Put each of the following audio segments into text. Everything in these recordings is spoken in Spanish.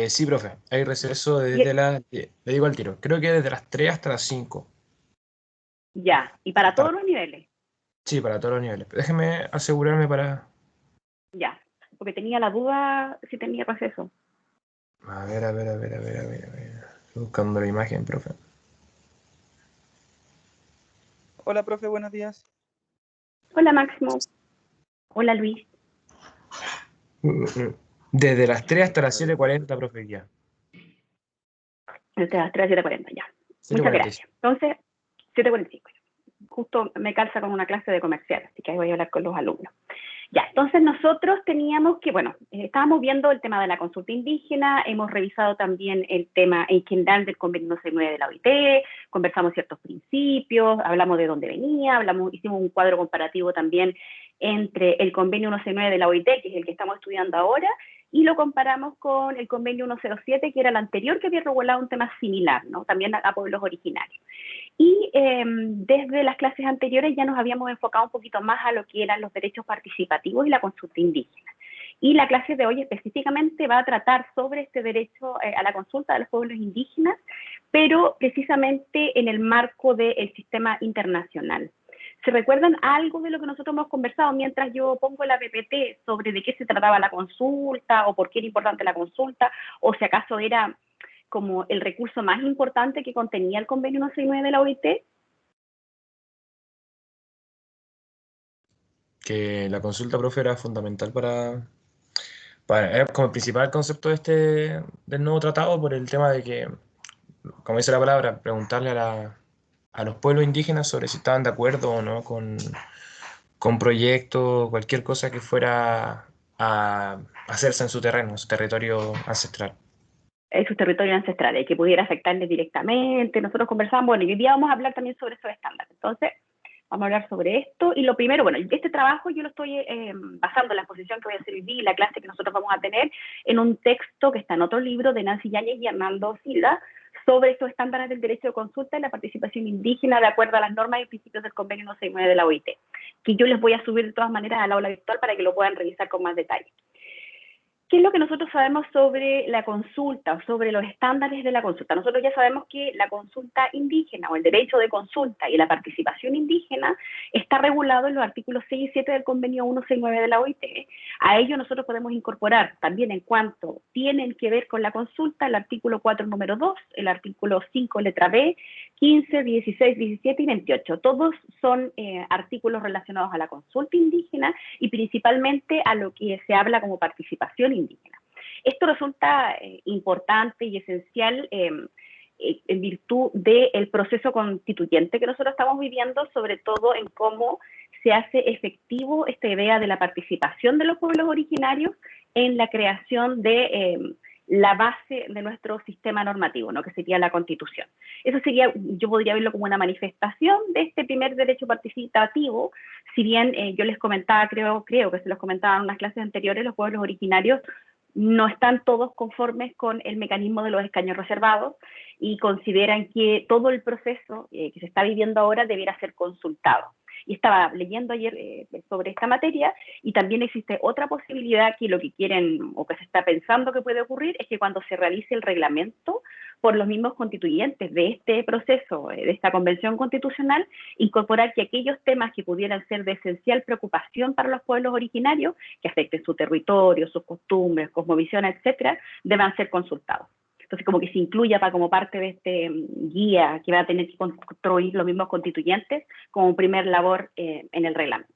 Sí, profe, hay receso Y- desde le digo al tiro, creo que desde las 3 hasta las 5. ya, y para Para, todos los niveles, sí, para todos los niveles. Déjeme asegurarme para... ya, porque tenía la duda si tenía receso. A ver, a ver, a ver, a ver, a ver, a ver. Estoy buscando la imagen, profe. Hola, profe, buenos días. Hola Máximo, hola Luis, Desde las 3 hasta las 7:40, profe, ya. desde las 3 a 7:40, ya. Muchas 7:45. gracias. Entonces, 7:45. Justo me calza con una clase de comercial, así que ahí voy a hablar con los alumnos. Ya, entonces nosotros teníamos que, bueno, estábamos viendo el tema de la consulta indígena, hemos revisado también el tema en general del convenio 169 de la OIT, conversamos ciertos principios, hablamos de dónde venía, hicimos un cuadro comparativo también entre el convenio 169 de la OIT, que es el que estamos estudiando ahora, y lo comparamos con el convenio 107, que era el anterior, que había regulado un tema similar, ¿no? También a pueblos originarios. Y desde las clases anteriores ya nos habíamos enfocado un poquito más a lo que eran los derechos participativos y la consulta indígena. Y la clase de hoy específicamente va a tratar sobre este derecho a la consulta de los pueblos indígenas, pero precisamente en el marco del sistema internacional. ¿Se recuerdan algo de lo que nosotros hemos conversado mientras yo pongo la PPT sobre de qué se trataba la consulta o por qué era importante la consulta o si acaso era como el recurso más importante que contenía el convenio 169 de la OIT? Que la consulta, profe, era fundamental era como el principal concepto de del nuevo tratado por el tema de que, como dice la palabra, preguntarle a los pueblos indígenas sobre si estaban de acuerdo o no con proyectos, cualquier cosa que fuera a hacerse en su terreno, en su territorio ancestral. Sus territorios ancestrales, que pudiera afectarles directamente. Nosotros conversamos, bueno, y hoy día vamos a hablar también sobre esos estándares. Entonces, vamos a hablar sobre esto. Y lo primero, bueno, este trabajo yo lo estoy basando en la exposición que voy a hacer hoy día y la clase que nosotros vamos a tener en un texto que está en otro libro de Nancy Yáñez y Hernando Silva sobre estos estándares del derecho de consulta y la participación indígena de acuerdo a las normas y principios del convenio 169 de la OIT, que yo les voy a subir de todas maneras al aula virtual para que lo puedan revisar con más detalle. ¿Qué es lo que nosotros sabemos sobre la consulta o sobre los estándares de la consulta? Nosotros ya sabemos que la consulta indígena o el derecho de consulta y la participación indígena está regulado en los artículos 6 y 7 del convenio 169 de la OIT. A ello nosotros podemos incorporar también en cuanto tienen que ver con la consulta el artículo 4 número 2, el artículo 5 letra B, 15, 16, 17 y 28. Todos son artículos relacionados a la consulta indígena y principalmente a lo que se habla como participación indígena. Esto resulta importante y esencial en virtud del proceso constituyente que nosotros estamos viviendo, sobre todo en cómo se hace efectivo esta idea de la participación de los pueblos originarios en la creación de la base de nuestro sistema normativo, ¿no? Que sería la Constitución. Eso sería, yo podría verlo como una manifestación de este primer derecho participativo, si bien yo les comentaba, creo que se los comentaba en unas clases anteriores, los pueblos originarios no están todos conformes con el mecanismo de los escaños reservados y consideran que todo el proceso que se está viviendo ahora debiera ser consultado. Y estaba leyendo ayer sobre esta materia y también existe otra posibilidad que lo que quieren o que se está pensando que puede ocurrir es que cuando se realice el reglamento por los mismos constituyentes de este proceso, de esta convención constitucional, incorporar que aquellos temas que pudieran ser de esencial preocupación para los pueblos originarios, que afecten su territorio, sus costumbres, cosmovisión, etcétera, deban ser consultados. Entonces, como que se incluya como parte de este guía que va a tener que construir los mismos constituyentes como primer labor en el reglamento.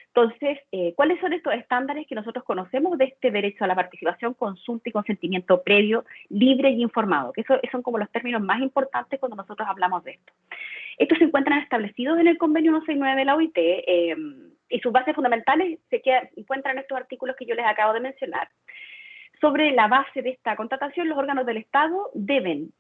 Entonces, ¿cuáles son estos estándares que nosotros conocemos de este derecho a la participación, consulta y consentimiento previo, libre y informado? Que esos son como los términos más importantes cuando nosotros hablamos de esto. Estos se encuentran establecidos en el convenio 169 de la OIT y sus bases fundamentales se encuentran en estos artículos que yo les acabo de mencionar. Sobre la base de esta contratación, los órganos del Estado deben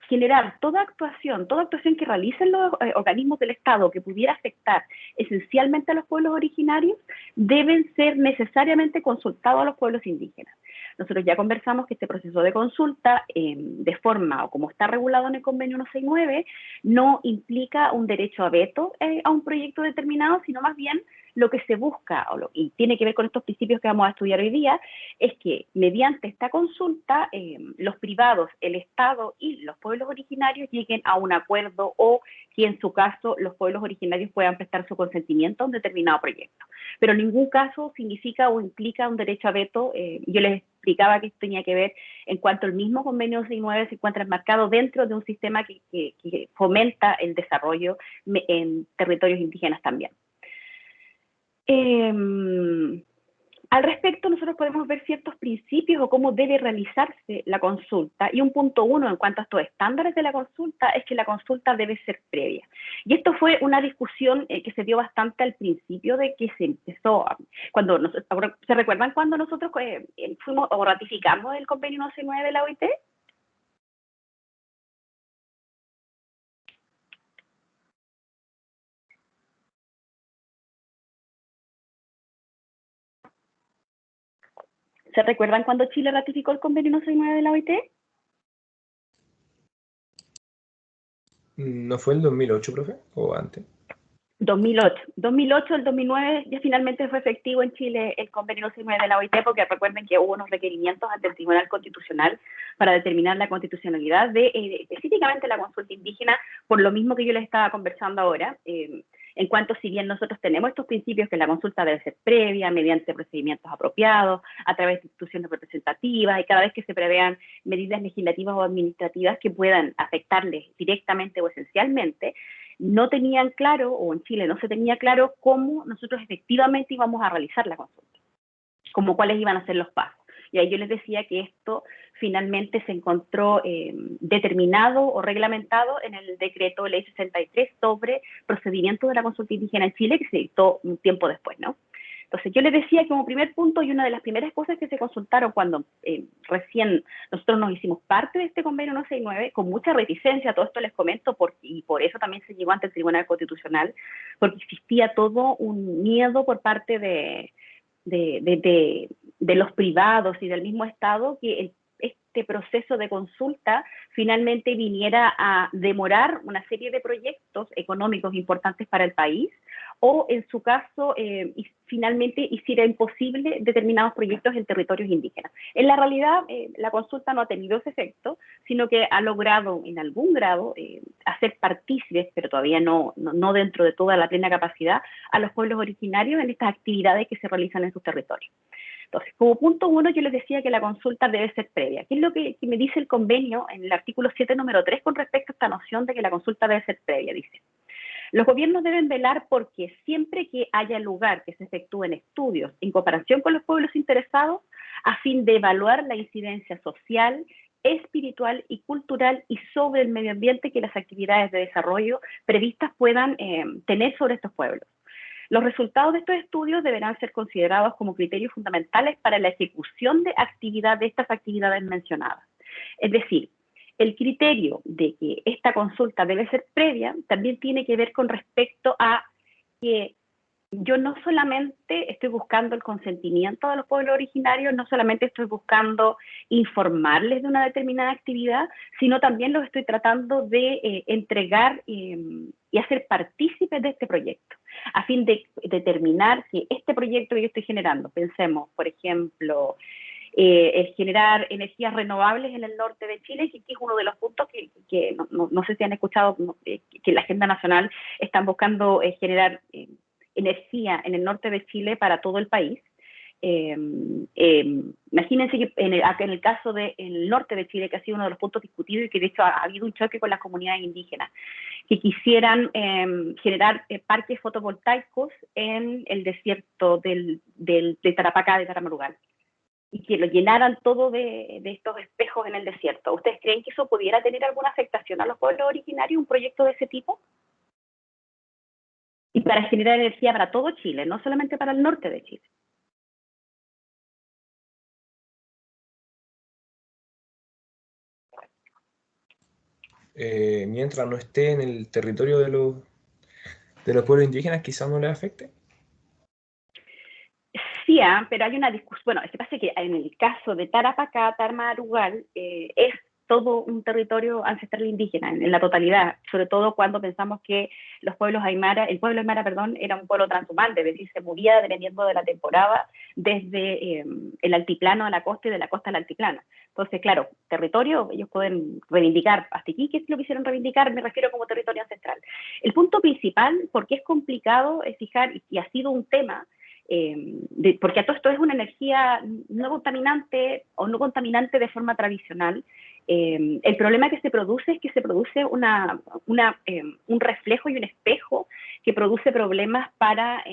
generar toda actuación que realicen los organismos del Estado que pudiera afectar esencialmente a los pueblos originarios, deben ser necesariamente consultados a los pueblos indígenas. Nosotros ya conversamos que este proceso de consulta, de forma o como está regulado en el convenio 169, no implica un derecho a veto a un proyecto determinado, sino más bien lo que se busca, y tiene que ver con estos principios que vamos a estudiar hoy día, es que mediante esta consulta los privados, el Estado y los pueblos originarios lleguen a un acuerdo, o que en su caso los pueblos originarios puedan prestar su consentimiento a un determinado proyecto. Pero en ningún caso significa o implica un derecho a veto. Yo les explicaba que esto tenía que ver en cuanto el mismo convenio 69 se encuentra enmarcado dentro de un sistema que fomenta el desarrollo en territorios indígenas también. Al respecto, nosotros podemos ver ciertos principios o cómo debe realizarse la consulta, y un punto 1 en cuanto a estos estándares de la consulta es que la consulta debe ser previa. Y esto fue una discusión que se dio bastante al principio de que se empezó, ¿se recuerdan cuando nosotros fuimos o ratificamos el convenio 169 de la OIT? ¿Se recuerdan cuando Chile ratificó el convenio 169 de la OIT? ¿No fue el 2008, profe? ¿O antes? 2008, el 2009 ya finalmente fue efectivo en Chile el convenio 169 de la OIT, porque recuerden que hubo unos requerimientos ante el Tribunal Constitucional para determinar la constitucionalidad de específicamente la consulta indígena, por lo mismo que yo les estaba conversando ahora, en cuanto, si bien nosotros tenemos estos principios que la consulta debe ser previa, mediante procedimientos apropiados, a través de instituciones representativas, y cada vez que se prevean medidas legislativas o administrativas que puedan afectarles directamente o esencialmente, no tenían claro, o en Chile no se tenía claro, cómo nosotros efectivamente íbamos a realizar la consulta, como cuáles iban a ser los pasos. Y ahí yo les decía que esto finalmente se encontró determinado o reglamentado en el decreto ley 63 sobre procedimientos de la consulta indígena en Chile, que se dictó un tiempo después, ¿no? Entonces, yo les decía que como primer punto, y una de las primeras cosas que se consultaron cuando recién nosotros nos hicimos parte de este convenio 169, con mucha reticencia, todo esto les comento, y por eso también se llegó ante el Tribunal Constitucional, porque existía todo un miedo por parte de los privados y del mismo Estado que este proceso de consulta finalmente viniera a demorar una serie de proyectos económicos importantes para el país, o en su caso finalmente hiciera imposible determinados proyectos en territorios indígenas. En la realidad, la consulta no ha tenido ese efecto, sino que ha logrado en algún grado hacer partícipes, pero todavía no dentro de toda la plena capacidad, a los pueblos originarios en estas actividades que se realizan en sus territorios. Entonces, como punto 1, yo les decía que la consulta debe ser previa. ¿Qué es lo que me dice el convenio en el artículo 7, número 3, con respecto a esta noción de que la consulta debe ser previa? Dice: los gobiernos deben velar porque siempre que haya lugar que se efectúen estudios en comparación con los pueblos interesados, a fin de evaluar la incidencia social, espiritual y cultural y sobre el medio ambiente que las actividades de desarrollo previstas puedan tener sobre estos pueblos. Los resultados de estos estudios deberán ser considerados como criterios fundamentales para la ejecución de estas actividades mencionadas. Es decir, el criterio de que esta consulta debe ser previa también tiene que ver con respecto a que yo no solamente estoy buscando el consentimiento de los pueblos originarios, no solamente estoy buscando informarles de una determinada actividad, sino también los estoy tratando de entregar y hacer partícipes de este proyecto, a fin de determinar que este proyecto que yo estoy generando, pensemos, por ejemplo, el generar energías renovables en el norte de Chile, que es uno de los puntos que no sé si han escuchado, que la Agenda Nacional están buscando generar energía en el norte de Chile para todo el país. Imagínense que en el caso del norte de Chile, que ha sido uno de los puntos discutidos y que de hecho ha habido un choque con las comunidades indígenas, que quisieran generar parques fotovoltaicos en el desierto de Tarapacá, de Taramarugal, y que lo llenaran todo de estos espejos en el desierto. ¿Ustedes creen que eso pudiera tener alguna afectación a los pueblos originarios, un proyecto de ese tipo? Y para generar energía para todo Chile, no solamente para el norte de Chile. Mientras no esté en el territorio de los pueblos indígenas, quizás no les afecte. Sí, pero hay una discusión. Bueno, es que pasa que en el caso de Tarapacá, Tarmarugal, es todo un territorio ancestral indígena, en la totalidad, sobre todo cuando pensamos que los pueblos aymara, el pueblo aymara, perdón, era un pueblo transhumante, es decir, se movía dependiendo de la temporada, desde el altiplano a la costa y de la costa al altiplano. Entonces, claro, territorio, ellos pueden reivindicar, hasta aquí, ¿qué es lo que quisieron reivindicar? Me refiero como territorio ancestral. El punto principal, porque es complicado, es fijar, y ha sido un tema, porque todo esto es una energía no contaminante o no contaminante de forma tradicional. El problema que se produce es que se produce un reflejo y un espejo que produce problemas para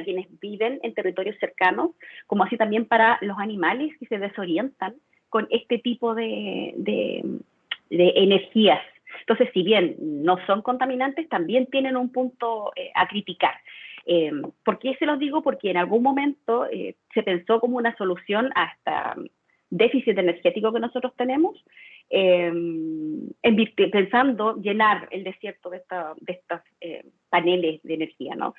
quienes viven en territorios cercanos, como así también para los animales que se desorientan con este tipo de energías. Entonces, si bien no son contaminantes, también tienen un punto a criticar. ¿Por qué se los digo? Porque en algún momento se pensó como una solución a este déficit energético que nosotros tenemos, pensando llenar el desierto de estos paneles de energía, ¿no?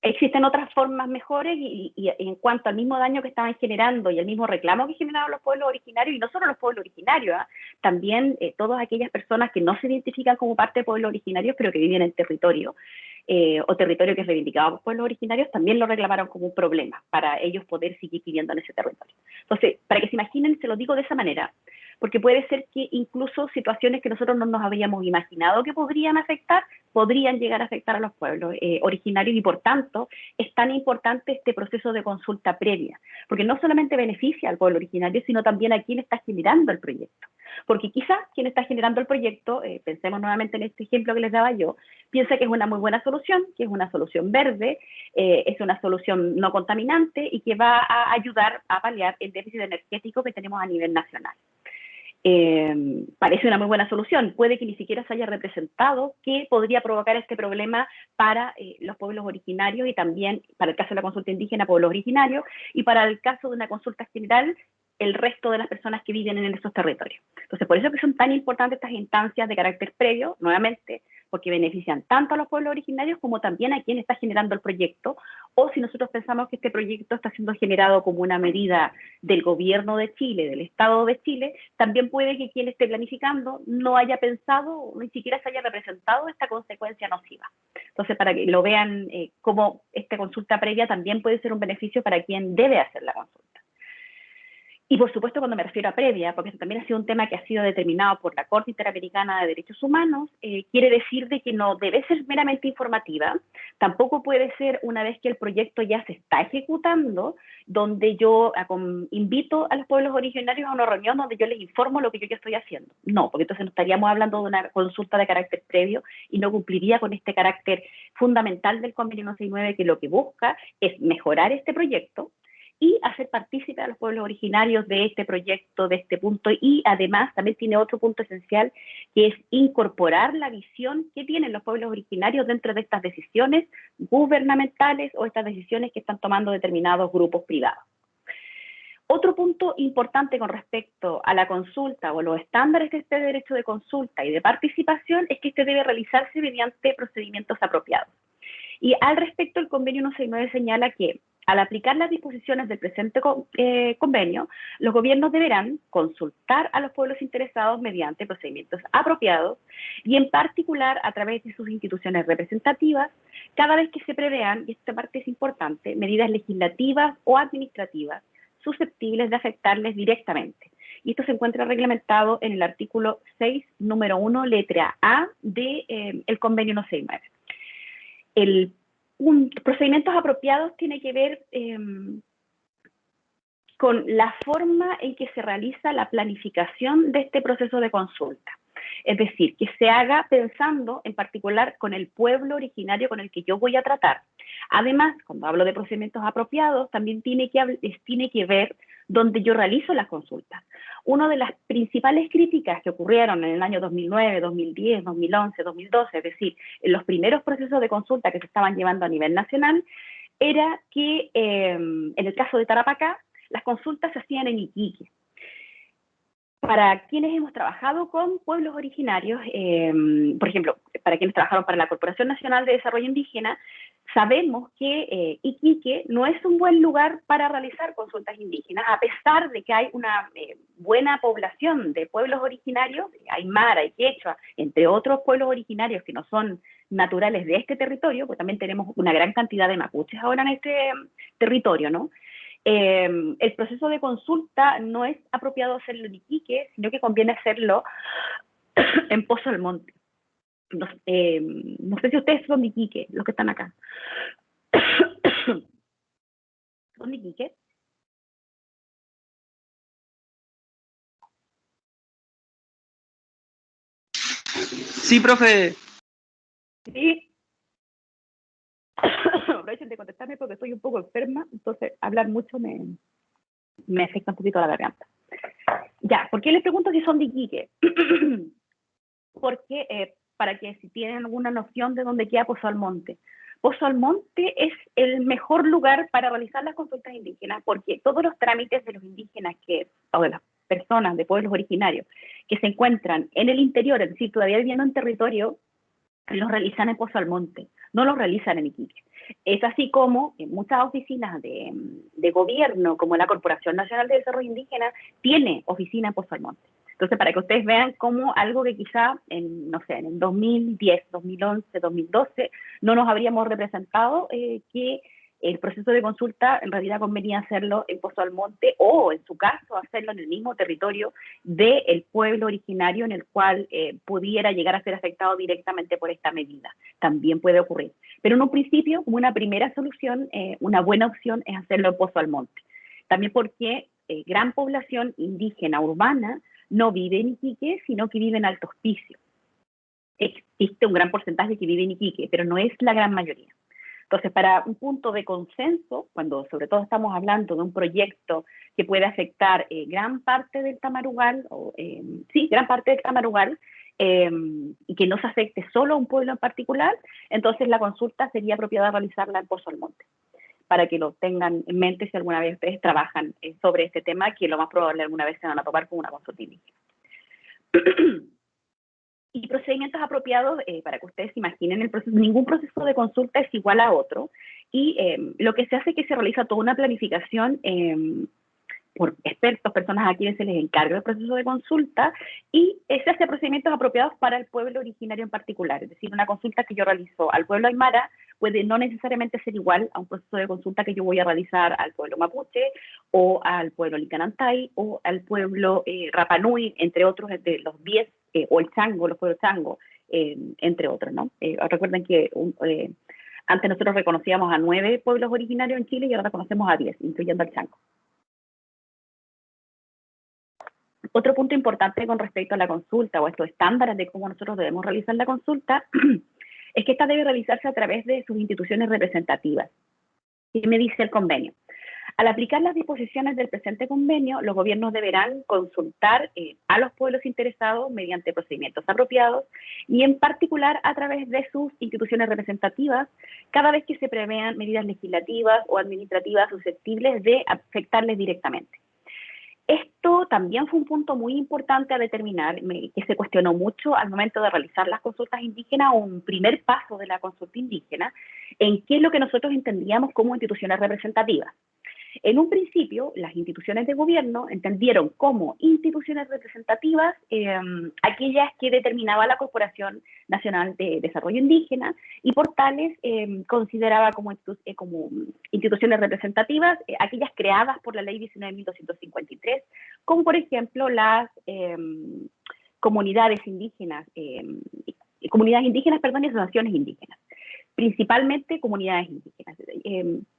Existen otras formas mejores y en cuanto al mismo daño que estaban generando y el mismo reclamo que generaban los pueblos originarios, y no solo los pueblos originarios, también todas aquellas personas que no se identifican como parte de pueblos originarios, pero que viven en territorio, o territorio que es reivindicado por pueblos originarios, también lo reclamaron como un problema para ellos poder seguir viviendo en ese territorio. Entonces, para que se imaginen, se lo digo de esa manera, porque puede ser que incluso situaciones que nosotros no nos habíamos imaginado que podrían llegar a afectar a los pueblos originarios, y por tanto es tan importante este proceso de consulta previa, porque no solamente beneficia al pueblo originario, sino también a quien está generando el proyecto. Porque quizás quien está generando el proyecto, pensemos nuevamente en este ejemplo que les daba yo, piensa que es una muy buena solución, que es una solución verde, es una solución no contaminante y que va a ayudar a paliar el déficit energético que tenemos a nivel nacional. Parece una muy buena solución, puede que ni siquiera se haya representado qué podría provocar este problema para los pueblos originarios, y también para el caso de la consulta indígena, pueblos originarios, y para el caso de una consulta general, el resto de las personas que viven en esos territorios. Entonces, por eso que son tan importantes estas instancias de carácter previo, nuevamente, porque benefician tanto a los pueblos originarios como también a quien está generando el proyecto, o si nosotros pensamos que este proyecto está siendo generado como una medida del gobierno de Chile, del Estado de Chile, también puede que quien esté planificando no haya pensado o ni siquiera se haya representado esta consecuencia nociva. Entonces, para que lo vean, cómo esta consulta previa también puede ser un beneficio para quien debe hacer la consulta. Y por supuesto, cuando me refiero a previa, porque eso también ha sido un tema que ha sido determinado por la Corte Interamericana de Derechos Humanos, quiere decir de que no debe ser meramente informativa, tampoco puede ser una vez que el proyecto ya se está ejecutando, donde yo invito a los pueblos originarios a una reunión donde yo les informo lo que yo ya estoy haciendo. No, porque entonces no estaríamos hablando de una consulta de carácter previo y no cumpliría con este carácter fundamental del Convenio 169, que lo que busca es mejorar este proyecto y hacer partícipe a los pueblos originarios de este proyecto, de este punto, y además también tiene otro punto esencial, que es incorporar la visión que tienen los pueblos originarios dentro de estas decisiones gubernamentales o estas decisiones que están tomando determinados grupos privados. Otro punto importante con respecto a la consulta o los estándares de este derecho de consulta y de participación es que este debe realizarse mediante procedimientos apropiados. Y al respecto, el convenio 169 señala que al aplicar las disposiciones del presente convenio, los gobiernos deberán consultar a los pueblos interesados mediante procedimientos apropiados y en particular a través de sus instituciones representativas, cada vez que se prevean, y esta parte es importante, medidas legislativas o administrativas susceptibles de afectarles directamente. Y esto se encuentra reglamentado en el artículo 6, número 1, letra A del convenio 169. Procedimientos apropiados tiene que ver con la forma en que se realiza la planificación de este proceso de consulta. Es decir, que se haga pensando en particular con el pueblo originario con el que yo voy a tratar. Además, cuando hablo de procedimientos apropiados, también tiene que ver donde yo realizo las consultas. Una de las principales críticas que ocurrieron en el año 2009, 2010, 2011, 2012, es decir, en los primeros procesos de consulta que se estaban llevando a nivel nacional, era que en el caso de Tarapacá, las consultas se hacían en Iquique. Para quienes hemos trabajado con pueblos originarios, por ejemplo, para quienes trabajaron para la Corporación Nacional de Desarrollo Indígena, sabemos que Iquique no es un buen lugar para realizar consultas indígenas, a pesar de que hay una buena población de pueblos originarios, aymara y quechua, entre otros pueblos originarios que no son naturales de este territorio, pues también tenemos una gran cantidad de mapuches ahora en este territorio, ¿no? El proceso de consulta no es apropiado hacerlo en Iquique, sino que conviene hacerlo en Pozo Almonte. No sé si ustedes son de Iquique, los que están acá. ¿Son de Iquique? Sí, profe. Sí. Aprovechen de contestarme porque estoy un poco enferma, entonces hablar mucho me afecta un poquito la garganta. Ya, ¿por qué les pregunto si son de Iquique? Porque para que si tienen alguna noción de dónde queda Pozo Almonte. Pozo Almonte es el mejor lugar para realizar las consultas indígenas porque todos los trámites de los indígenas o de las personas de pueblos originarios que se encuentran en el interior, es decir, todavía viviendo en territorio, los realizan en Pozo Almonte, no los realizan en Iquique. Es así como en muchas oficinas de gobierno, como la Corporación Nacional de Desarrollo Indígena, tiene oficina en Pozo Almonte. Entonces, para que ustedes vean cómo algo que quizá en, no sé, en el 2010, 2011, 2012, no nos habríamos representado, que el proceso de consulta en realidad convenía hacerlo en Pozo Almonte o, en su caso, hacerlo en el mismo territorio del pueblo originario en el cual pudiera llegar a ser afectado directamente por esta medida. También puede ocurrir. Pero en un principio, como una primera solución, una buena opción es hacerlo en Pozo Almonte. También porque gran población indígena urbana no vive en Iquique, sino que vive en Alto Hospicio. Existe un gran porcentaje que vive en Iquique, pero no es la gran mayoría. Entonces, para un punto de consenso, cuando sobre todo estamos hablando de un proyecto que puede afectar gran parte del Tamarugal, gran parte del Tamarugal, y que no se afecte solo a un pueblo en particular, entonces la consulta sería apropiada realizarla en Pozo Almonte, para que lo tengan en mente si alguna vez ustedes trabajan sobre este tema, que lo más probable alguna vez se van a topar con una consulta indígena. Y procedimientos apropiados, para que ustedes se imaginen el proceso. Ningún proceso de consulta es igual a otro, y lo que se hace es que se realiza toda una planificación por expertos, personas a quienes se les encarga el proceso de consulta, y se hace procedimientos apropiados para el pueblo originario en particular. Es decir, una consulta que yo realizo al pueblo aymara puede no necesariamente ser igual a un proceso de consulta que yo voy a realizar al pueblo mapuche, o al pueblo licanantay, o al pueblo Rapanui, entre otros de los 10, o el chango, los pueblos chango, entre otros, ¿no? Recuerden que antes nosotros reconocíamos a 9 pueblos originarios en Chile y ahora reconocemos a 10, incluyendo al chango. Otro punto importante con respecto a la consulta o a estos estándares de cómo nosotros debemos realizar la consulta es que esta debe realizarse a través de sus instituciones representativas. ¿Qué me dice el convenio? Al aplicar las disposiciones del presente convenio, los gobiernos deberán consultar a los pueblos interesados mediante procedimientos apropiados y en particular a través de sus instituciones representativas cada vez que se prevean medidas legislativas o administrativas susceptibles de afectarles directamente. Esto también fue un punto muy importante a determinar, que se cuestionó mucho al momento de realizar las consultas indígenas, un primer paso de la consulta indígena, en qué es lo que nosotros entendíamos como instituciones representativas. En un principio, las instituciones de gobierno entendieron como instituciones representativas aquellas que determinaba la Corporación Nacional de Desarrollo Indígena, y por tales consideraba como instituciones representativas aquellas creadas por la Ley 19.253, como por ejemplo las comunidades indígenas, y asociaciones indígenas, principalmente comunidades indígenas.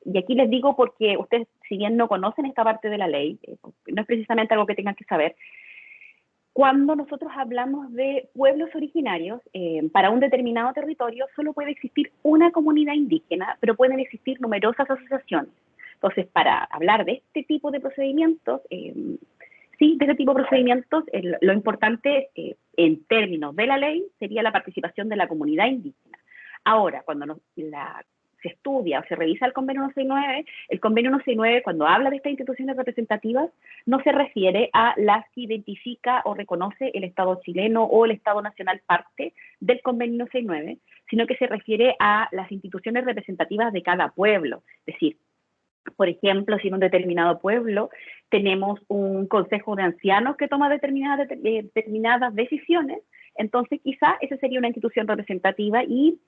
Y aquí les digo porque ustedes, si bien no conocen esta parte de la ley, no es precisamente algo que tengan que saber, cuando nosotros hablamos de pueblos originarios, para un determinado territorio solo puede existir una comunidad indígena, pero pueden existir numerosas asociaciones. Entonces, para hablar de este tipo de procedimientos, lo importante en términos de la ley sería la participación de la comunidad indígena. Ahora, cuando se estudia o se revisa el convenio 169, el convenio 169, cuando habla de estas instituciones representativas, no se refiere a las que identifica o reconoce el Estado chileno o el Estado nacional parte del convenio 169, sino que se refiere a las instituciones representativas de cada pueblo. Es decir, Por ejemplo, si en un determinado pueblo tenemos un consejo de ancianos que toma determinadas decisiones, entonces quizá esa sería una institución representativa y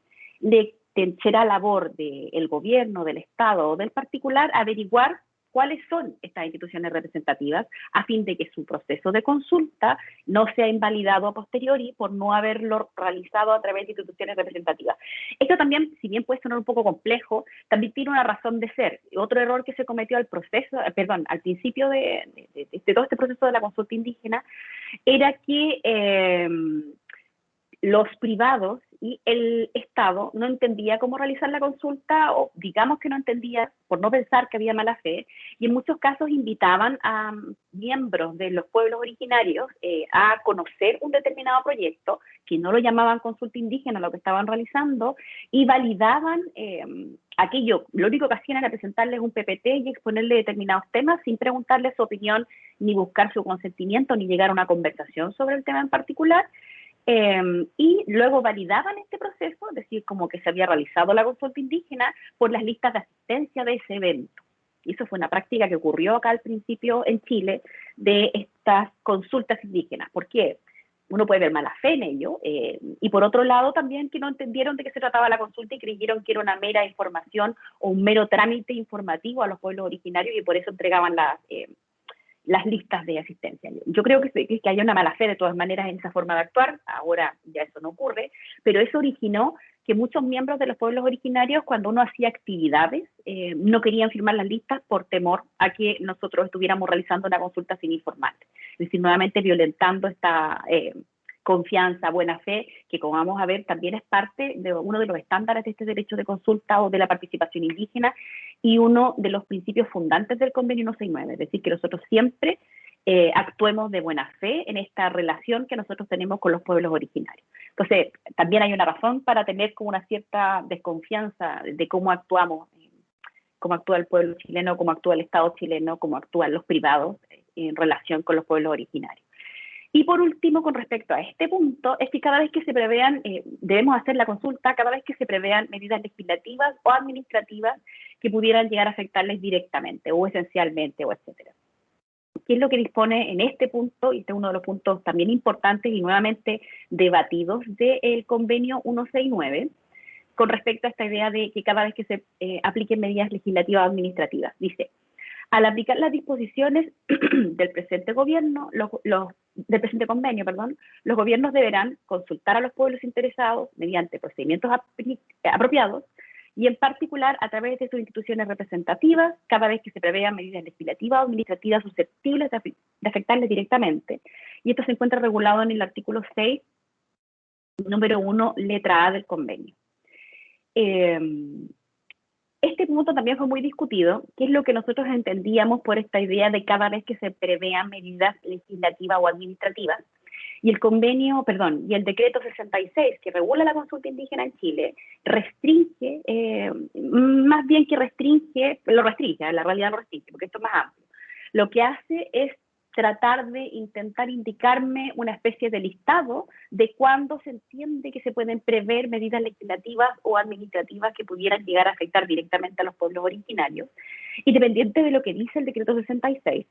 será labor del gobierno, del Estado o del particular averiguar cuáles son estas instituciones representativas a fin de que su proceso de consulta no sea invalidado a posteriori por no haberlo realizado a través de instituciones representativas. Esto también, si bien puede sonar un poco complejo, también tiene una razón de ser. Otro error que se cometió al principio de todo este proceso de la consulta indígena era que los privados y el Estado no entendía cómo realizar la consulta, o digamos que no entendía por no pensar que había mala fe, y en muchos casos invitaban a miembros de los pueblos originarios a conocer un determinado proyecto, que no lo llamaban consulta indígena lo que estaban realizando, y validaban aquello. Lo único que hacían era presentarles un PPT y exponerle determinados temas sin preguntarles su opinión, ni buscar su consentimiento, ni llegar a una conversación sobre el tema en particular. Y luego validaban este proceso, es decir, como que se había realizado la consulta indígena por las listas de asistencia de ese evento. Y eso fue una práctica que ocurrió acá al principio en Chile de estas consultas indígenas. ¿Por qué? Uno puede ver mala fe en ello, y por otro lado también que no entendieron de qué se trataba la consulta y creyeron que era una mera información o un mero trámite informativo a los pueblos originarios y por eso entregaban las listas de asistencia. Yo creo que hay una mala fe de todas maneras en esa forma de actuar, ahora ya eso no ocurre, pero eso originó que muchos miembros de los pueblos originarios, cuando uno hacía actividades, no querían firmar las listas por temor a que nosotros estuviéramos realizando una consulta sin informar. Es decir, nuevamente violentando esta confianza, buena fe, que como vamos a ver también es parte de uno de los estándares de este derecho de consulta o de la participación indígena y uno de los principios fundantes del convenio 169, es decir, que nosotros siempre actuemos de buena fe en esta relación que nosotros tenemos con los pueblos originarios. Entonces, también hay una razón para tener como una cierta desconfianza de cómo actuamos, cómo actúa el pueblo chileno, cómo actúa el Estado chileno, cómo actúan los privados en relación con los pueblos originarios. Y por último, con respecto a este punto, es que cada vez que se prevean, debemos hacer la consulta, cada vez que se prevean medidas legislativas o administrativas que pudieran llegar a afectarles directamente o esencialmente o etcétera. ¿Qué es lo que dispone en este punto? Y este es uno de los puntos también importantes y nuevamente debatidos del convenio 169, con respecto a esta idea de que cada vez que se apliquen medidas legislativas o administrativas. Dice, al aplicar las disposiciones del presente gobierno, del presente convenio, los gobiernos deberán consultar a los pueblos interesados mediante procedimientos apropiados y en particular a través de sus instituciones representativas, cada vez que se prevean medidas legislativas o administrativas susceptibles de afectarles directamente. Y esto se encuentra regulado en el artículo 6, número 1, letra A del convenio. Este punto también fue muy discutido, que es lo que nosotros entendíamos por esta idea de cada vez que se prevean medidas legislativas o administrativas. Y el decreto 66, que regula la consulta indígena en Chile, restringe, más bien que la realidad lo restringe, porque esto es más amplio. Lo que hace es tratar de intentar indicarme una especie de listado de cuándo se entiende que se pueden prever medidas legislativas o administrativas que pudieran llegar a afectar directamente a los pueblos originarios. Independiente de lo que dice el decreto 66,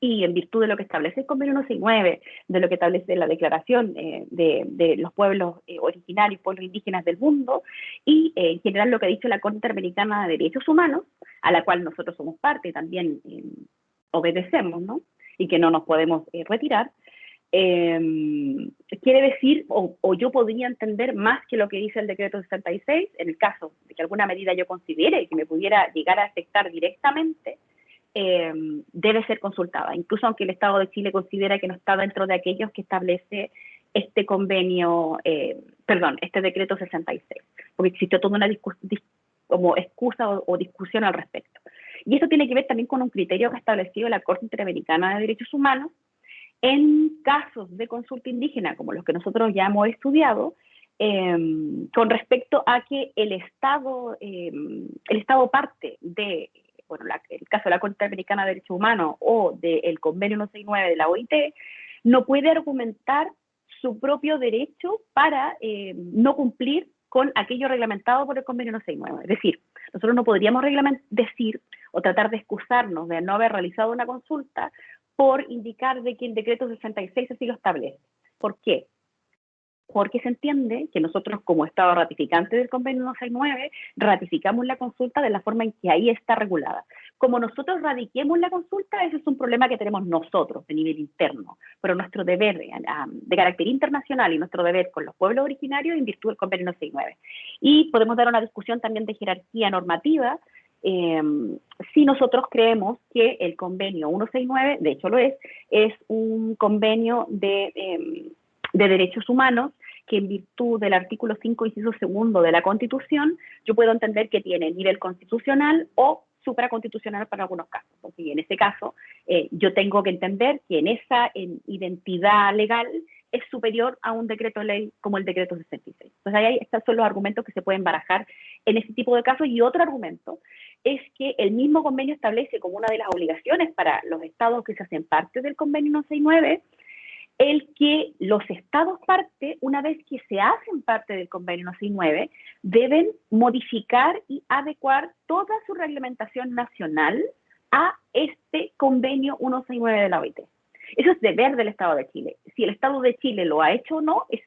y en virtud de lo que establece el convenio 169, de lo que establece la declaración de los pueblos originarios, pueblos indígenas del mundo, y en general lo que ha dicho la Corte Interamericana de Derechos Humanos, a la cual nosotros somos parte y también obedecemos, ¿no? Y que no nos podemos retirar, quiere decir, o yo podría entender más que lo que dice el decreto 66, en el caso de que alguna medida yo considere que me pudiera llegar a afectar directamente, debe ser consultada, incluso aunque el Estado de Chile considera que no está dentro de aquellos que establece este convenio, este decreto 66, porque existió toda una como excusa o discusión al respecto. Y esto tiene que ver también con un criterio que ha establecido la Corte Interamericana de Derechos Humanos en casos de consulta indígena, como los que nosotros ya hemos estudiado, con respecto a que el Estado parte de el caso de la Corte Interamericana de Derechos Humanos o del convenio 169 de la OIT, no puede argumentar su propio derecho para no cumplir con aquello reglamentado por el convenio 169. Es decir, Nosotros no podríamos decir o tratar de excusarnos de no haber realizado una consulta por indicar de que el decreto 66 así lo establece. ¿Por qué? Porque se entiende que nosotros como Estado ratificante del convenio 169 ratificamos la consulta de la forma en que ahí está regulada. Como nosotros radiquemos la consulta, ese es un problema que tenemos nosotros de nivel interno, pero nuestro deber de carácter internacional y nuestro deber con los pueblos originarios en virtud del convenio 169. Y podemos dar una discusión también de jerarquía normativa, si nosotros creemos que el convenio 169, de hecho lo es un convenio de derechos humanos que en virtud del artículo 5, inciso segundo de la Constitución, yo puedo entender que tiene nivel constitucional o supraconstitucional para algunos casos. Porque en ese caso, yo tengo que entender que en esa identidad legal es superior a un decreto de ley como el decreto 66. Entonces, ahí estos son los argumentos que se pueden barajar en ese tipo de casos. Y otro argumento es que el mismo convenio establece como una de las obligaciones para los estados que se hacen parte del convenio 169 el que los estados parte, una vez que se hacen parte del convenio 169, deben modificar y adecuar toda su reglamentación nacional a este convenio 169 de la OIT. Eso es deber del Estado de Chile. Si el Estado de Chile lo ha hecho o no, es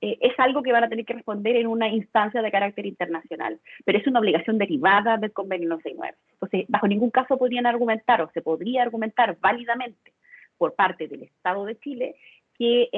es algo que van a tener que responder en una instancia de carácter internacional, pero es una obligación derivada del convenio 169. Entonces, bajo ningún caso podrían argumentar o se podría argumentar válidamente por parte del Estado de Chile que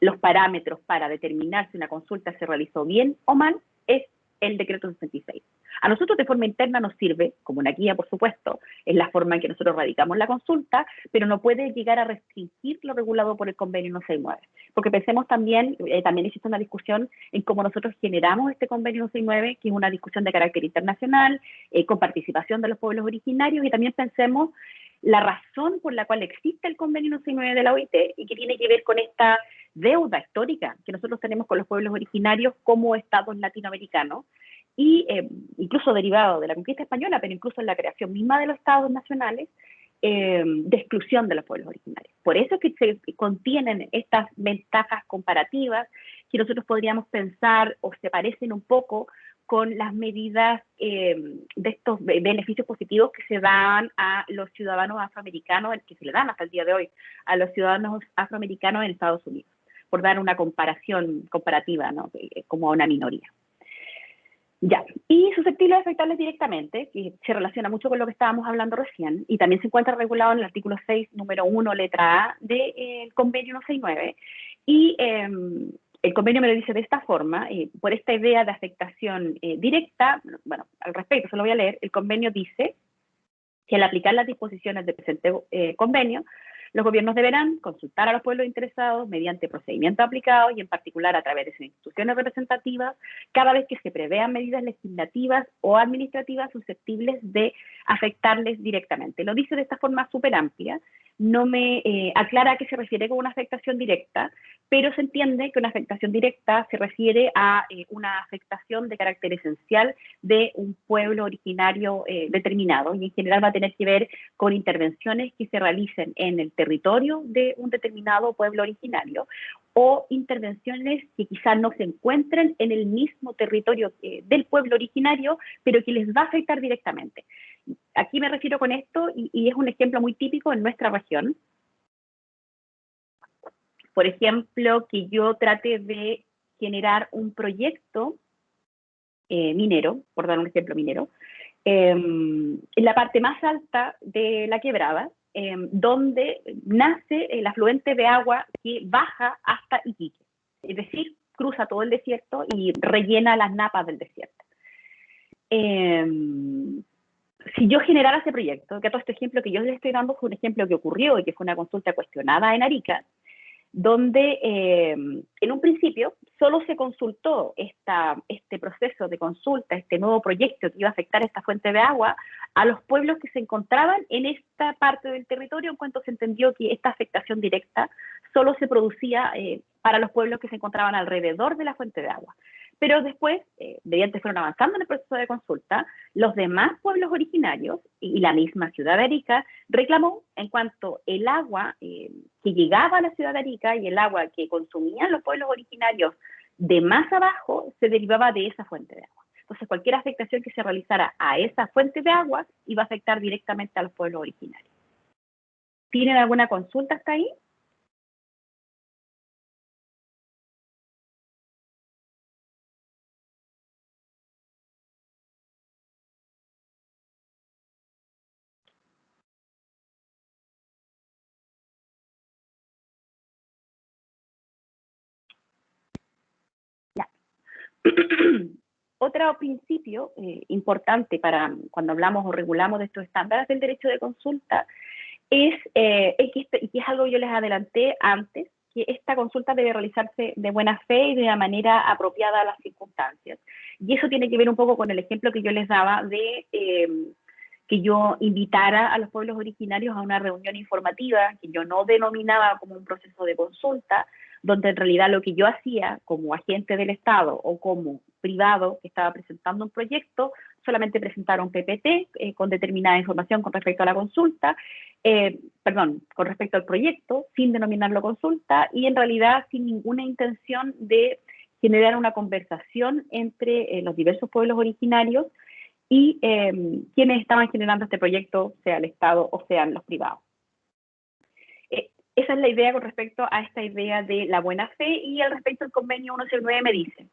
los parámetros para determinar si una consulta se realizó bien o mal es el decreto 66. A nosotros de forma interna nos sirve, como una guía por supuesto, es la forma en que nosotros radicamos la consulta, pero no puede llegar a restringir lo regulado por el convenio 169. Porque pensemos también existe una discusión en cómo nosotros generamos este convenio 169, que es una discusión de carácter internacional, con participación de los pueblos originarios, y también pensemos la razón por la cual existe el convenio 169 de la OIT y que tiene que ver con esta deuda histórica que nosotros tenemos con los pueblos originarios como estados latinoamericanos y incluso derivado de la conquista española, pero incluso en la creación misma de los estados nacionales, de exclusión de los pueblos originarios. Por eso es que se contienen estas ventajas comparativas que nosotros podríamos pensar o se parecen un poco con las medidas de estos beneficios positivos que se dan a los ciudadanos afroamericanos, que se le dan hasta el día de hoy a los ciudadanos afroamericanos en Estados Unidos, por dar una comparativa, ¿no? Como a una minoría. Ya, y susceptibles de afectarles directamente, que se relaciona mucho con lo que estábamos hablando recién, y también se encuentra regulado en el artículo 6, número 1, letra A, del convenio 169, y el convenio me lo dice de esta forma, por esta idea de afectación directa, bueno, al respecto, se lo voy a leer, el convenio dice que al aplicar las disposiciones del presente convenio, los gobiernos deberán consultar a los pueblos interesados mediante procedimientos aplicados y en particular a través de sus instituciones representativas cada vez que se prevean medidas legislativas o administrativas susceptibles de afectarles directamente. Lo dice de esta forma súper amplia, no me aclara a qué se refiere con una afectación directa, pero se entiende que una afectación directa se refiere a una afectación de carácter esencial de un pueblo originario determinado, y en general va a tener que ver con intervenciones que se realicen en el territorio de un determinado pueblo originario o intervenciones que quizás no se encuentren en el mismo territorio del pueblo originario, pero que les va a afectar directamente. Aquí me refiero con esto, y es un ejemplo muy típico en nuestra región. Por ejemplo, que yo trate de generar un proyecto minero, por dar un ejemplo minero, en la parte más alta de la quebrada, donde nace el afluente de agua que baja hasta Iquique, es decir, cruza todo el desierto y rellena las napas del desierto. Si yo generara ese proyecto, que todo este ejemplo que yo les estoy dando fue un ejemplo que ocurrió y que fue una consulta cuestionada en Arica, donde en un principio solo se consultó este proceso de consulta, este nuevo proyecto que iba a afectar esta fuente de agua a los pueblos que se encontraban en esta parte del territorio, en cuanto se entendió que esta afectación directa solo se producía para los pueblos que se encontraban alrededor de la fuente de agua. Pero después, mediante fueron avanzando en el proceso de consulta, los demás pueblos originarios y la misma ciudad de Arica reclamó en cuanto el agua que llegaba a la ciudad de Arica y el agua que consumían los pueblos originarios de más abajo se derivaba de esa fuente de agua. Entonces, cualquier afectación que se realizara a esa fuente de agua iba a afectar directamente a los pueblos originarios. ¿Tienen alguna consulta hasta ahí? Ya. Otro principio importante para cuando hablamos o regulamos de estos estándares del derecho de consulta es que es algo que yo les adelanté antes, que esta consulta debe realizarse de buena fe y de una manera apropiada a las circunstancias. Y eso tiene que ver un poco con el ejemplo que yo les daba de que yo invitara a los pueblos originarios a una reunión informativa, que yo no denominaba como un proceso de consulta, donde en realidad lo que yo hacía como agente del Estado o como privado que estaba presentando un proyecto, solamente presentar un PPT con determinada información con respecto a la consulta, con respecto al proyecto, sin denominarlo consulta, y en realidad sin ninguna intención de generar una conversación entre los diversos pueblos originarios y quienes estaban generando este proyecto, sea el Estado o sean los privados. Esa es la idea con respecto a esta idea de la buena fe, y al respecto del convenio 109 me dice: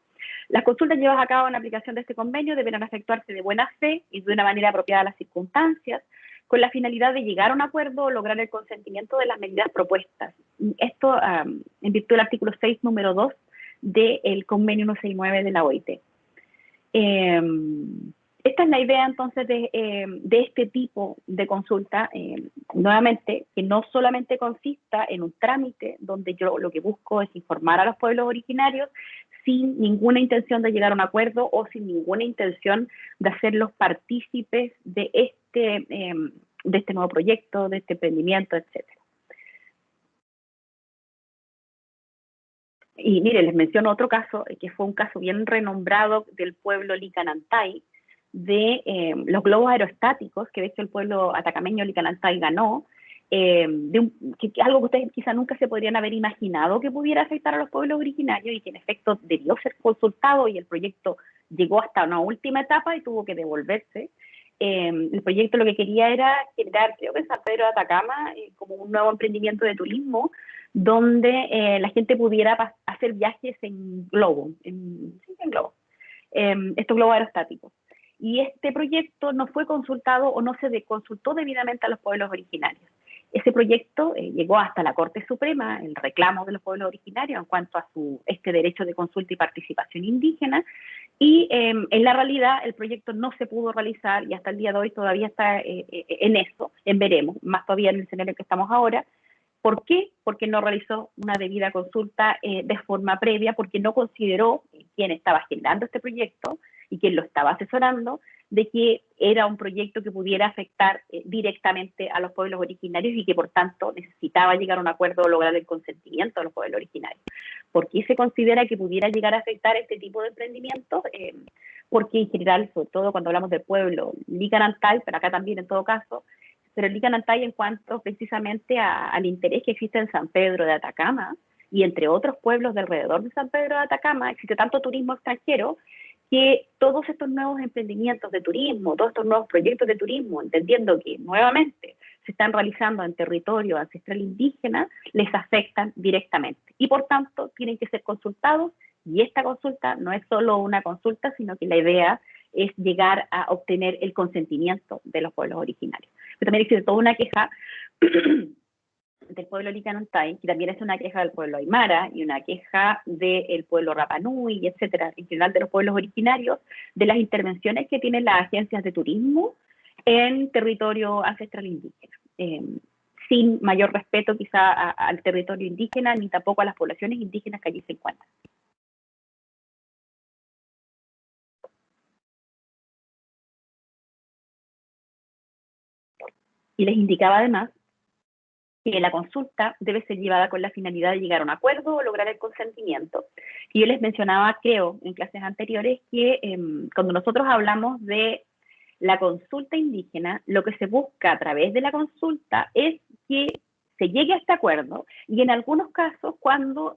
las consultas llevadas a cabo en aplicación de este convenio deberán efectuarse de buena fe y de una manera apropiada a las circunstancias, con la finalidad de llegar a un acuerdo o lograr el consentimiento de las medidas propuestas. Esto en virtud del artículo 6, número 2 del convenio 169 de la OIT. Esta es la idea entonces de este tipo de consulta, nuevamente, que no solamente consista en un trámite donde yo lo que busco es informar a los pueblos originarios sin ninguna intención de llegar a un acuerdo o sin ninguna intención de hacerlos partícipes de este nuevo proyecto, de este emprendimiento, etc. Y mire, les menciono otro caso, que fue un caso bien renombrado del pueblo Licanantay, de los globos aerostáticos, que de hecho el pueblo atacameño Licanantay ganó, algo que ustedes quizá nunca se podrían haber imaginado que pudiera afectar a los pueblos originarios y que en efecto debió ser consultado, y el proyecto llegó hasta una última etapa y tuvo que devolverse. El proyecto lo que quería era generar, creo que en San Pedro de Atacama, como un nuevo emprendimiento de turismo, donde la gente pudiera hacer viajes en globo, estos globos aerostáticos. Y este proyecto no fue consultado o no se consultó debidamente a los pueblos originarios. Ese proyecto llegó hasta la Corte Suprema, el reclamo de los pueblos originarios en cuanto a este derecho de consulta y participación indígena, y en la realidad el proyecto no se pudo realizar y hasta el día de hoy todavía está en eso, en veremos, más todavía en el escenario en que estamos ahora. ¿Por qué? Porque no realizó una debida consulta de forma previa, porque no consideró quién estaba generando este proyecto y quien lo estaba asesorando, de que era un proyecto que pudiera afectar directamente a los pueblos originarios y que por tanto necesitaba llegar a un acuerdo o lograr el consentimiento de los pueblos originarios. ¿Por qué se considera que pudiera llegar a afectar este tipo de emprendimientos? Porque en general, sobre todo cuando hablamos del pueblo Licanantay, pero acá también en todo caso, pero el Licanantay en cuanto precisamente al interés que existe en San Pedro de Atacama y entre otros pueblos de alrededor de San Pedro de Atacama, existe tanto turismo extranjero que todos estos nuevos emprendimientos de turismo, todos estos nuevos proyectos de turismo, entendiendo que nuevamente se están realizando en territorio ancestral indígena, les afectan directamente y por tanto tienen que ser consultados, y esta consulta no es solo una consulta, sino que la idea es llegar a obtener el consentimiento de los pueblos originarios. Pero también existe toda una queja del pueblo Licanantay, que también es una queja del pueblo Aymara y una queja del pueblo Rapa Nui, etcétera, en general de los pueblos originarios, de las intervenciones que tienen las agencias de turismo en territorio ancestral indígena, sin mayor respeto quizá al territorio indígena ni tampoco a las poblaciones indígenas que allí se encuentran. Y les indicaba además que la consulta debe ser llevada con la finalidad de llegar a un acuerdo o lograr el consentimiento. Y yo les mencionaba, creo, en clases anteriores, que cuando nosotros hablamos de la consulta indígena, lo que se busca a través de la consulta es que se llegue a este acuerdo, y en algunos casos cuando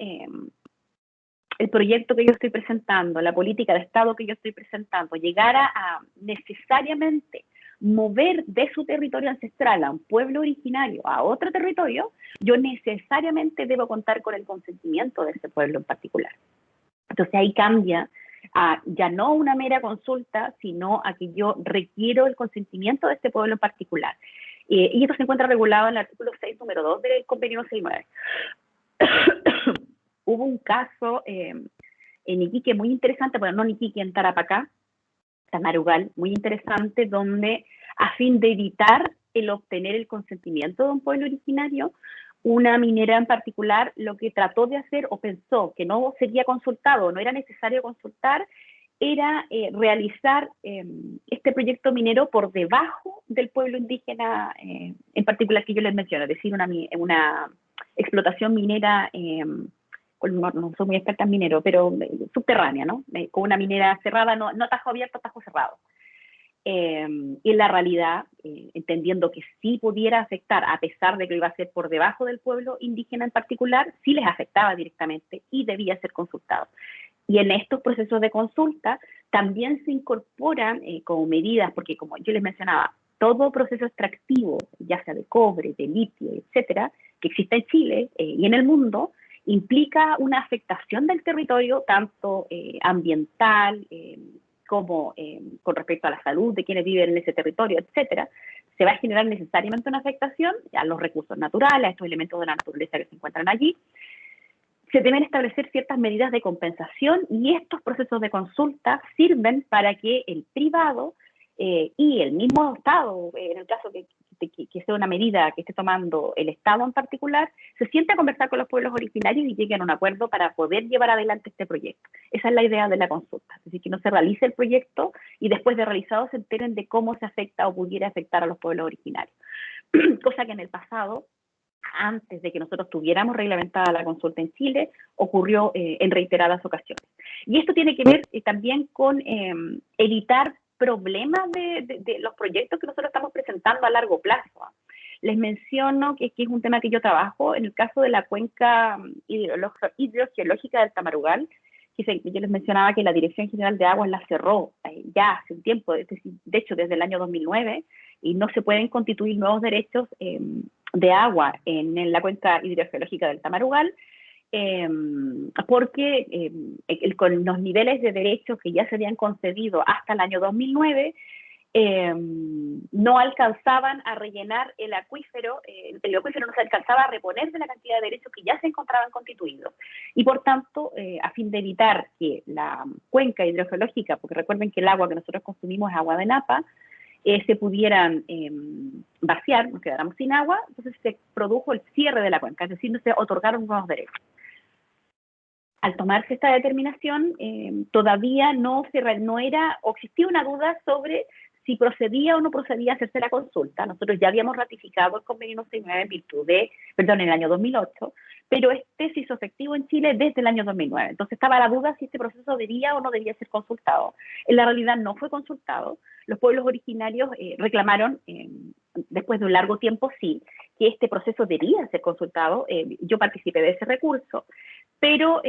el proyecto que yo estoy presentando, la política de Estado que yo estoy presentando, llegara a necesariamente mover de su territorio ancestral a un pueblo originario a otro territorio, yo necesariamente debo contar con el consentimiento de ese pueblo en particular. Entonces ahí cambia a ya no una mera consulta, sino a que yo requiero el consentimiento de este pueblo en particular. Y esto se encuentra regulado en el artículo 6, número 2 del convenio 69. Hubo un caso en Iquique muy interesante, bueno, no en Iquique, en Tarapacá, Tamarugal, muy interesante, donde a fin de evitar el obtener el consentimiento de un pueblo originario, una minera en particular lo que trató de hacer o pensó que no sería consultado, no era necesario consultar, era realizar este proyecto minero por debajo del pueblo indígena, en particular que yo les menciono, es decir, una explotación minera, no soy muy experta en minero, pero subterránea, ¿no? Con una minera cerrada, no tajo abierto, tajo cerrado. Y en la realidad, entendiendo que sí pudiera afectar, a pesar de que iba a ser por debajo del pueblo indígena en particular, sí les afectaba directamente y debía ser consultado. Y en estos procesos de consulta también se incorporan como medidas, porque como yo les mencionaba, todo proceso extractivo, ya sea de cobre, de litio, etcétera, que existe en Chile y en el mundo, implica una afectación del territorio, tanto ambiental como con respecto a la salud de quienes viven en ese territorio, etcétera. Se va a generar necesariamente una afectación a los recursos naturales, a estos elementos de la naturaleza que se encuentran allí. Se deben establecer ciertas medidas de compensación y estos procesos de consulta sirven para que el privado y el mismo Estado, en el caso que sea una medida que esté tomando el Estado en particular, se siente a conversar con los pueblos originarios y lleguen a un acuerdo para poder llevar adelante este proyecto. Esa es la idea de la consulta, es decir, que no se realice el proyecto y después de realizado se enteren de cómo se afecta o pudiera afectar a los pueblos originarios. Cosa que en el pasado, antes de que nosotros tuviéramos reglamentada la consulta en Chile, ocurrió en reiteradas ocasiones. Y esto tiene que ver también con evitar problemas de los proyectos que nosotros estamos presentando a largo plazo. Les menciono que es un tema que yo trabajo en el caso de la cuenca hidrogeológica del Tamarugal, que yo les mencionaba que la Dirección General de Aguas la cerró ya hace un tiempo, de hecho desde el año 2009, y no se pueden constituir nuevos derechos de agua en la cuenca hidrogeológica del Tamarugal, porque con los niveles de derechos que ya se habían concedido hasta el año 2009, no alcanzaban a rellenar el acuífero no se alcanzaba a reponer de la cantidad de derechos que ya se encontraban constituidos. Y por tanto, a fin de evitar que la cuenca hidrogeológica, porque recuerden que el agua que nosotros consumimos es agua de Napa, se pudieran vaciar, nos quedáramos sin agua, entonces se produjo el cierre de la cuenca, es decir, no se otorgaron nuevos derechos. Al tomarse esta determinación, todavía no era, o existía una duda sobre si procedía o no procedía a hacerse la consulta. Nosotros ya habíamos ratificado el convenio 69 en virtud en el año 2008, pero este se hizo efectivo en Chile desde el año 2009. Entonces estaba la duda si este proceso debía o no debía ser consultado. En la realidad no fue consultado. Los pueblos originarios reclamaron, después de un largo tiempo, sí, que este proceso debía ser consultado. Yo participé de ese recurso. Pero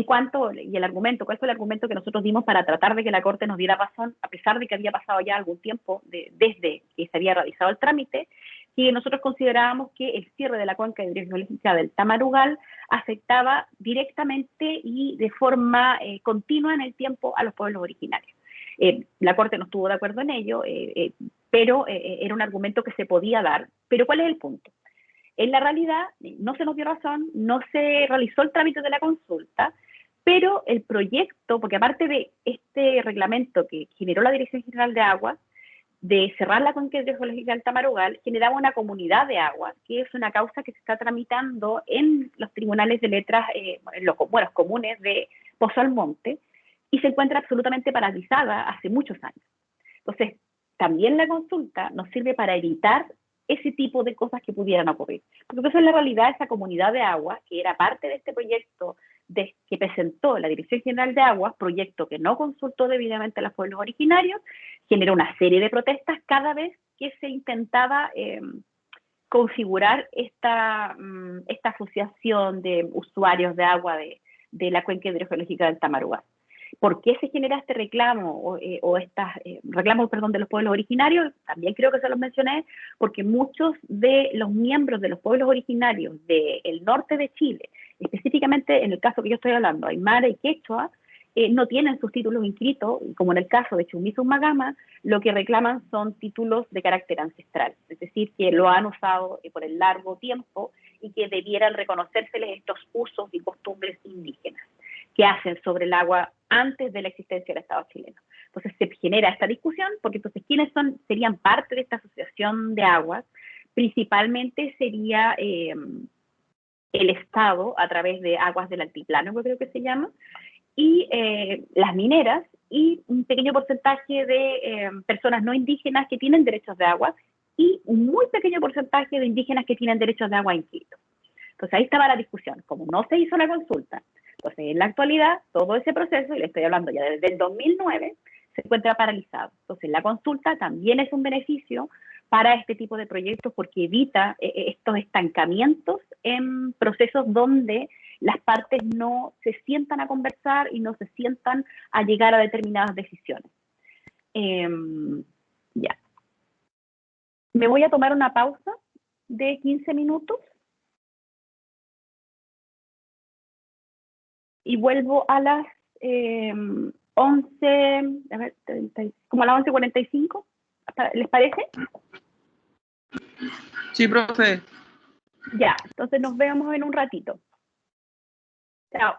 ¿cuál fue el argumento que nosotros dimos para tratar de que la Corte nos diera razón, a pesar de que había pasado ya algún tiempo desde que se había realizado el trámite, que nosotros considerábamos que el cierre de la cuenca hidrogeológica del Tamarugal afectaba directamente y de forma continua en el tiempo a los pueblos originarios? La Corte no estuvo de acuerdo en ello, pero era un argumento que se podía dar. Pero ¿cuál es el punto? En la realidad, no se nos dio razón, no se realizó el trámite de la consulta, pero el proyecto, porque aparte de este reglamento que generó la Dirección General de Aguas, de cerrar la cuenca hidrogeológica del Tamarugal, generaba una comunidad de aguas, que es una causa que se está tramitando en los tribunales de letras, en los comunes de Pozo Almonte, y se encuentra absolutamente paralizada hace muchos años. Entonces, también la consulta nos sirve para evitar ese tipo de cosas que pudieran ocurrir. Porque entonces en la realidad esa comunidad de aguas, que era parte de este proyecto que presentó la Dirección General de Aguas, proyecto que no consultó debidamente a los pueblos originarios, generó una serie de protestas cada vez que se intentaba configurar esta asociación de usuarios de agua de la cuenca hidrogeológica del Tamaruá. ¿Por qué se genera este reclamo reclamos de los pueblos originarios? También creo que se los mencioné, porque muchos de los miembros de los pueblos originarios del norte de Chile, específicamente en el caso que yo estoy hablando, Aymara y Quechua, no tienen sus títulos inscritos, como en el caso de Chumizu-Magama, lo que reclaman son títulos de carácter ancestral, es decir, que lo han usado por el largo tiempo y que debieran reconocérseles estos usos y costumbres indígenas que hacen sobre el agua antes de la existencia del Estado chileno. Entonces se genera esta discusión, porque entonces ¿quiénes serían parte de esta asociación de aguas? Principalmente sería el Estado, a través de Aguas del Altiplano, que creo que se llama, y las mineras, y un pequeño porcentaje de personas no indígenas que tienen derechos de agua, y un muy pequeño porcentaje de indígenas que tienen derechos de agua inscritos. Entonces ahí estaba la discusión. Como no se hizo la consulta, entonces en la actualidad todo ese proceso, y le estoy hablando ya desde el 2009, se encuentra paralizado. Entonces la consulta también es un beneficio para este tipo de proyectos, porque evita estos estancamientos en procesos donde las partes no se sientan a conversar y no se sientan a llegar a determinadas decisiones. Ya. Me voy a tomar una pausa de 15 minutos y vuelvo a las 11, a ver, 30, como a las 11:45, ¿les parece? Sí, profe. Ya, entonces nos vemos en un ratito. Chao.